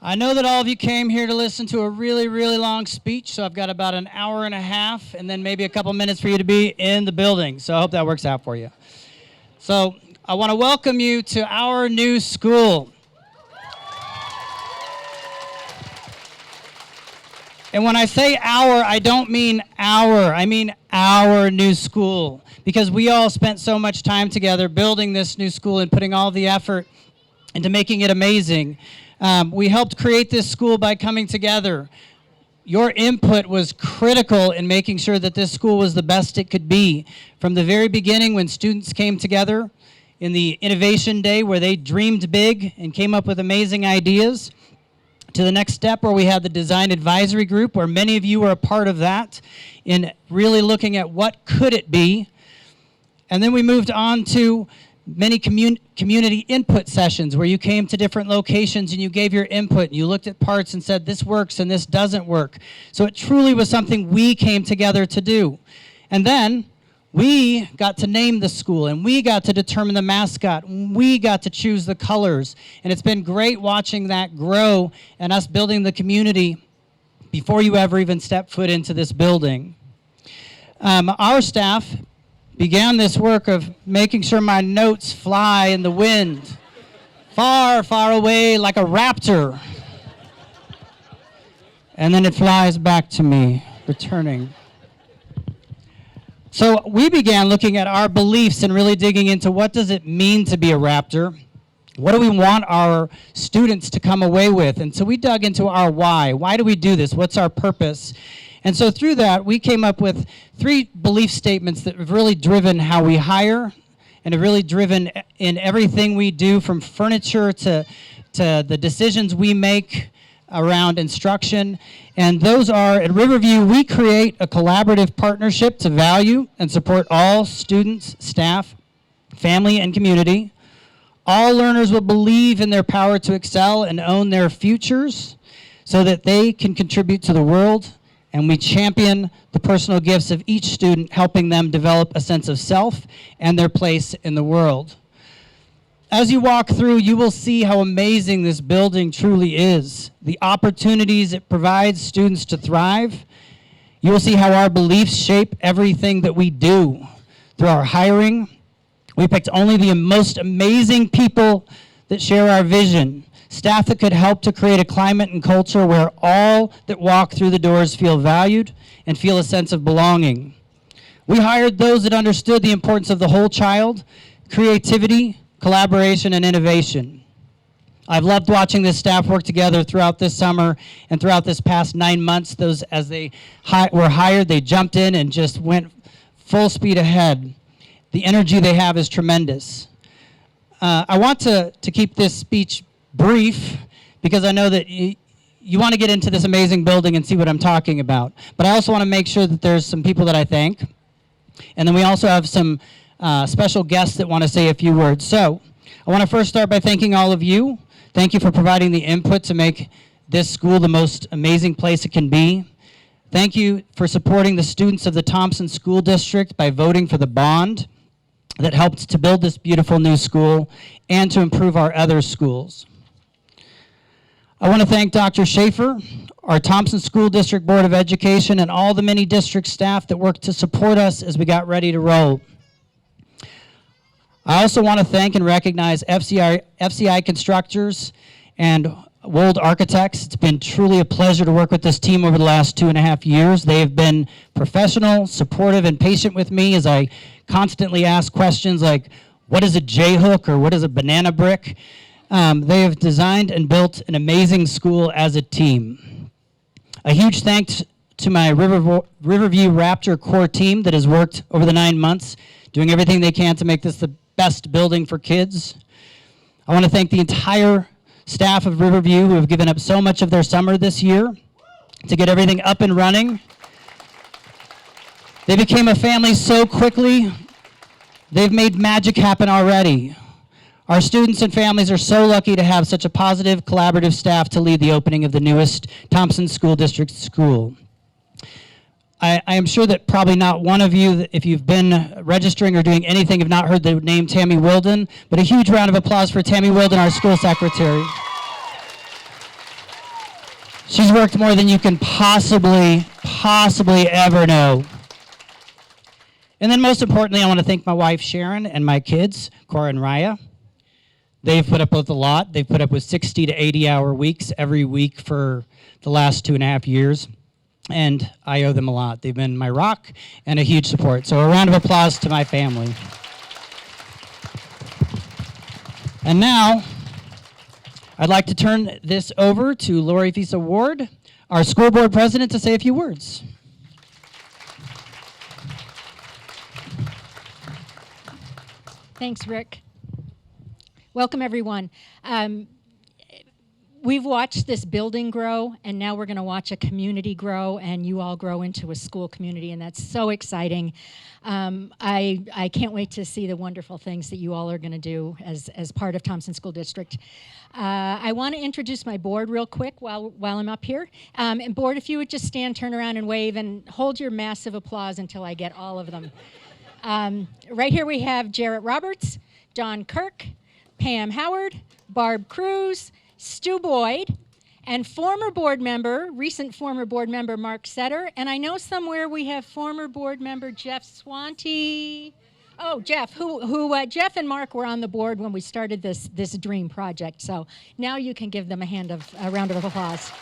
I know that all of you came here to listen to a really, really long speech, so I've got about an hour and a half and then maybe a couple minutes for you to be in the building. So I hope that works out for you. So I want to welcome you to our new school. And when I say our, I don't mean our, I mean our new school. Because we all spent so much time together building this new school and putting all the effort into making it amazing. We helped create this school by coming together. Your input was critical in making sure that this school was the best it could be. From the very beginning, when students came together in the Innovation Day, where they dreamed big and came up with amazing ideas, to the next step where we had the Design Advisory Group, where many of you were a part of that, in really looking at what could it be. And then we moved on to many community input sessions where you came to different locations and you gave your input and you looked at parts and said this works and this doesn't work. So it truly was something we came together to do. And then we got to name the school and we got to determine the mascot. We got to choose the colors. And it's been great watching that grow and us building the community before you ever even step foot into this building. Our staff began this work of making sure my notes fly in the wind, far, far away like a raptor. And then it flies back to me, returning. So we began looking at our beliefs and really digging into what does it mean to be a raptor? What do we want our students to come away with? And so we dug into our why. Why do we do this? What's our purpose? And so through that, we came up with 3 belief statements that have really driven how we hire and have really driven in everything we do, from furniture to the decisions we make around instruction. And those are, at Riverview, we create a collaborative partnership to value and support all students, staff, family, and community. All learners will believe in their power to excel and own their futures so that they can contribute to the world. And we champion the personal gifts of each student, helping them develop a sense of self and their place in the world. As you walk through, you will see how amazing this building truly is, the opportunities it provides students to thrive. You will see how our beliefs shape everything that we do. Through our hiring, we picked only the most amazing people that share our vision. Staff that could help to create a climate and culture where all that walk through the doors feel valued and feel a sense of belonging. We hired those that understood the importance of the whole child, creativity, collaboration, and innovation. I've loved watching this staff work together throughout this summer and throughout this past 9 months. Those, as they were hired, they jumped in and just went full speed ahead. The energy they have is tremendous. I want to keep this speech brief, because I know that you want to get into this amazing building and see what I'm talking about. But I also want to make sure that there's some people that I thank. And then we also have some special guests that want to say a few words. So I want to first start by thanking all of you. Thank you for providing the input to make this school the most amazing place it can be. Thank you for supporting the students of the Thompson School District by voting for the bond that helped to build this beautiful new school and to improve our other schools. I want to thank Dr. Schaefer, our Thompson School District Board of Education, and all the many district staff that worked to support us as we got ready to roll. I also want to thank and recognize FCI Constructors and Wold Architects. It's been truly a pleasure to work with this team over the last 2.5 years. They have been professional, supportive, and patient with me as I constantly ask questions like, what is a J-hook or what is a banana brick? They have designed and built an amazing school as a team. A huge thanks to my Riverview Raptor core team that has worked over the 9 months, doing everything they can to make this the best building for kids. I want to thank the entire staff of Riverview who have given up so much of their summer this year to get everything up and running. They became a family so quickly, they've made magic happen already. Our students and families are so lucky to have such a positive, collaborative staff to lead the opening of the newest Thompson School District school. I am sure that probably not one of you, if you've been registering or doing anything, have not heard the name Tammy Wilden, but a huge round of applause for Tammy Wilden, our school secretary. She's worked more than you can possibly ever know. And then most importantly, I want to thank my wife, Sharon, and my kids, Cora and Raya. They've put up with a lot. They've put up with 60 to 80-hour weeks every week for the last 2.5 years. And I owe them a lot. They've been my rock and a huge support. So a round of applause to my family. And now, I'd like to turn this over to Lori Fisa Ward, our school board president, to say a few words. Thanks, Rick. Welcome, everyone. We've watched this building grow, and now we're going to watch a community grow, and you all grow into a school community, and that's so exciting. I can't wait to see the wonderful things that you all are going to do as part of Thompson School District. I want to introduce my board real quick while I'm up here. And board, if you would just stand, turn around, and wave, and hold your massive applause until I get all of them. Right here we have Jarrett Roberts, Don Kirk, Pam Howard, Barb Cruz, Stu Boyd, and recent former board member Mark Setter, and I know somewhere we have former board member Jeff Swanty. Oh, Jeff, Jeff and Mark were on the board when we started this dream project. So now you can give them a round of applause.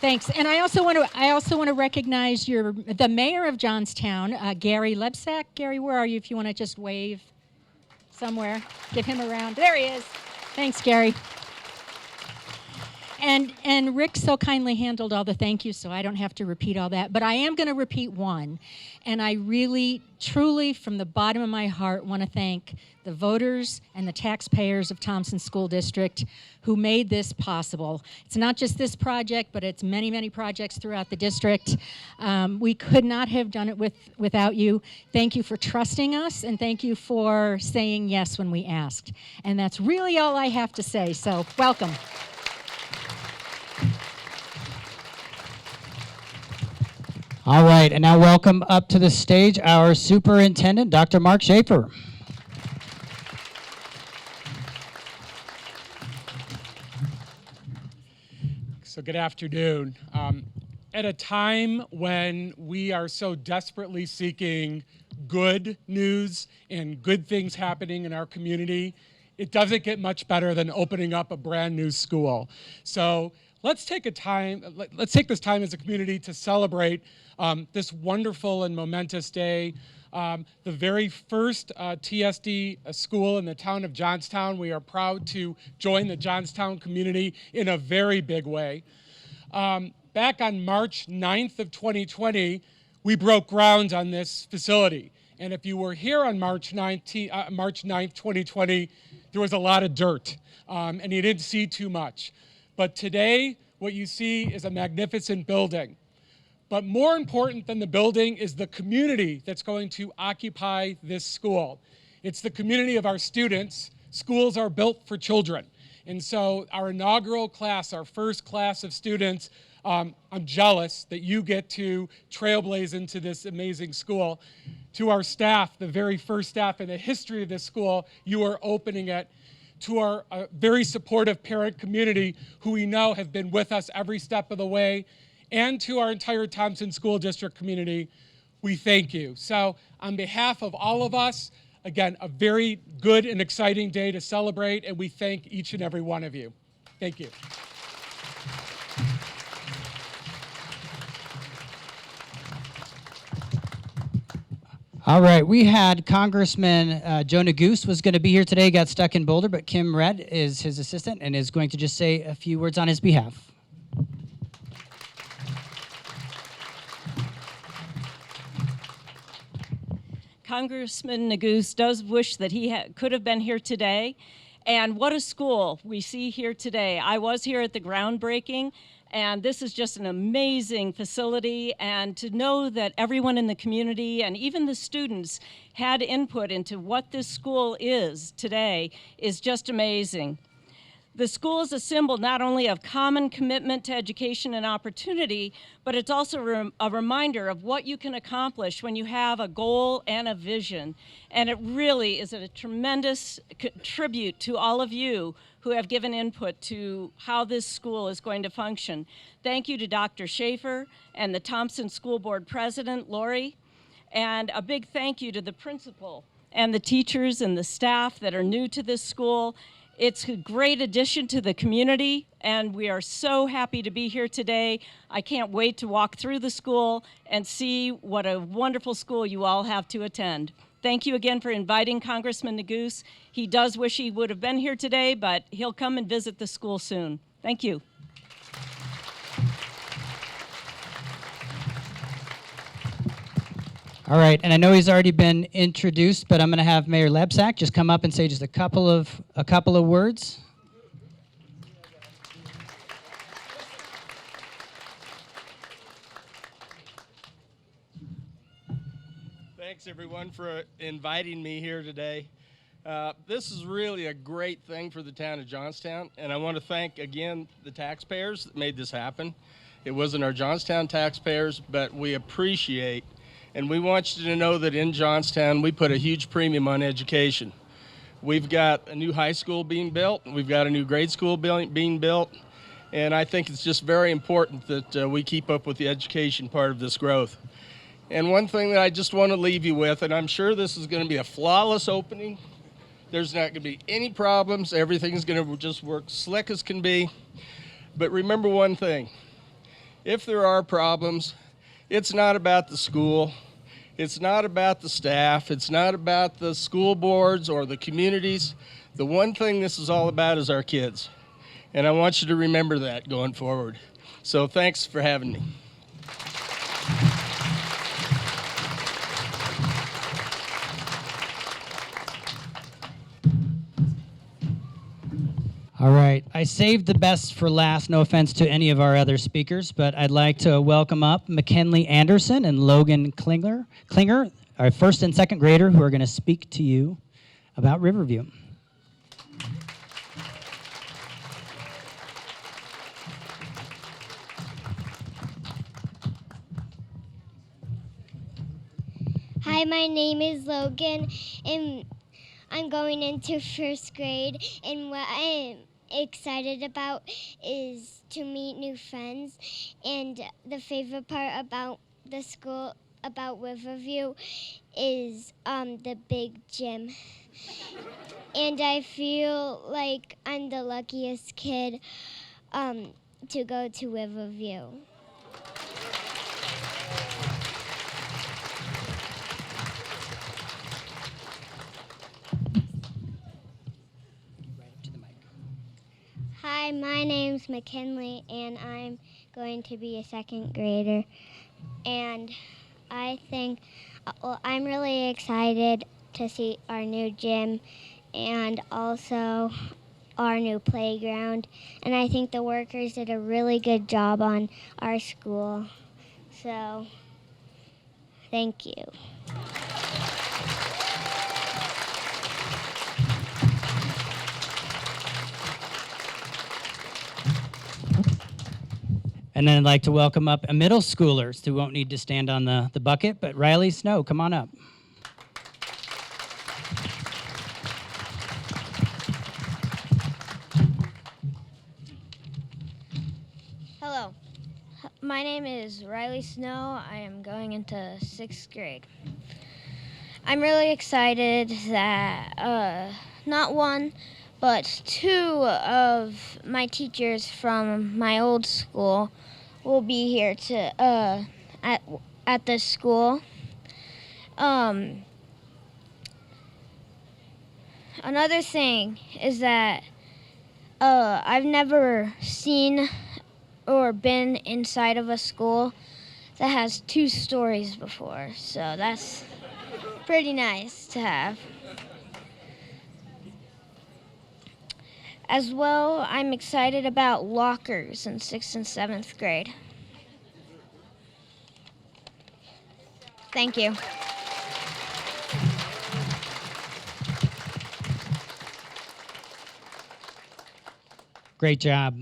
Thanks, and I also want to recognize the mayor of Johnstown, Gary Lebsack. Gary, where are you? If you want to just wave somewhere, give him a round. There he is. Thanks, Gary. And Rick so kindly handled all the thank yous, so I don't have to repeat all that. But I am going to repeat one. And I really, truly, from the bottom of my heart, want to thank the voters and the taxpayers of Thompson School District who made this possible. It's not just this project, but it's many, many projects throughout the district. We could not have done it without you. Thank you for trusting us, and thank you for saying yes when we asked. And that's really all I have to say, so welcome. All right, and now welcome up to the stage our superintendent, Dr. Mark Schaefer. So good afternoon. At a time when we are so desperately seeking good news and good things happening in our community, it doesn't get much better than opening up a brand new school. So let's take this time as a community to celebrate this wonderful and momentous day. The very first TSD school in the town of Johnstown. We are proud to join the Johnstown community in a very big way. Back on March 9th of 2020, we broke ground on this facility. And if you were here on March 9th, 2020, there was a lot of dirt, and you didn't see too much. But today, what you see is a magnificent building. But more important than the building is the community that's going to occupy this school. It's the community of our students. Schools are built for children. And so our inaugural class, our first class of students, I'm jealous that you get to trailblaze into this amazing school. To our staff, the very first staff in the history of this school, you are opening it. To our very supportive parent community who we know have been with us every step of the way, and to our entire Thompson School District community, we thank you. So on behalf of all of us, again, a very good and exciting day to celebrate, and we thank each and every one of you. Thank you. All right, we had Congressman Joe Neguse was going to be here today, got stuck in Boulder, but Kim Red is his assistant and is going to just say a few words on his behalf. Congressman Neguse does wish that he could have been here today. And what a school we see here today. I was here at the groundbreaking, and this is just an amazing facility. And to know that everyone in the community and even the students had input into what this school is today is just amazing. The school is a symbol not only of common commitment to education and opportunity, but it's also a reminder of what you can accomplish when you have a goal and a vision. And it really is a tremendous tribute to all of you who who have given input to how this school is going to function. Thank you to Dr. Schaefer and the Thompson School Board President, Lori, and a big thank you to the principal and the teachers and the staff that are new to this school. It's a great addition to the community, and we are so happy to be here today. I can't wait to walk through the school and see what a wonderful school you all have to attend. Thank you again for inviting Congressman Neguse. He does wish he would have been here today, but he'll come and visit the school soon. Thank you. All right, and I know he's already been introduced, but I'm going to have Mayor Lebsack just come up and say just a couple of words. Thanks, everyone, for inviting me here today. This is really a great thing for the town of Johnstown, and I want to thank, again, the taxpayers that made this happen. It wasn't our Johnstown taxpayers, but we appreciate, and we want you to know that in Johnstown, we put a huge premium on education. We've got a new high school being built, we've got a new grade school being built, and I think it's just very important that we keep up with the education part of this growth. And one thing that I just want to leave you with, and I'm sure this is going to be a flawless opening. There's not going to be any problems. Everything's going to just work slick as can be. But remember one thing. If there are problems, it's not about the school. It's not about the staff. It's not about the school boards or the communities. The one thing this is all about is our kids. And I want you to remember that going forward. So thanks for having me. All right, I saved the best for last, no offense to any of our other speakers, but I'd like to welcome up McKinley Anderson and Logan Klinger, our first and second grader, who are going to speak to you about Riverview. Hi, my name is Logan, and I'm going into first grade, and what I'm excited about is to meet new friends, and the favorite part about the school, about Riverview, is the big gym. And I feel like I'm the luckiest kid to go to Riverview. Hi, my name's McKinley, and I'm going to be a second grader. And I think, I'm really excited to see our new gym and also our new playground. And I think the workers did a really good job on our school. So, thank you. And then I'd like to welcome up a middle schoolers who won't need to stand on the bucket, but Riley Snow, come on up. Hello, my name is Riley Snow. I am going into 6th grade. I'm really excited that not one, but 2 of my teachers from my old school will be here to at this school. Another thing is that I've never seen or been inside of a school that has 2 stories before, so that's pretty nice to have. As well, I'm excited about lockers in 6th and 7th grade. Thank you. Great job.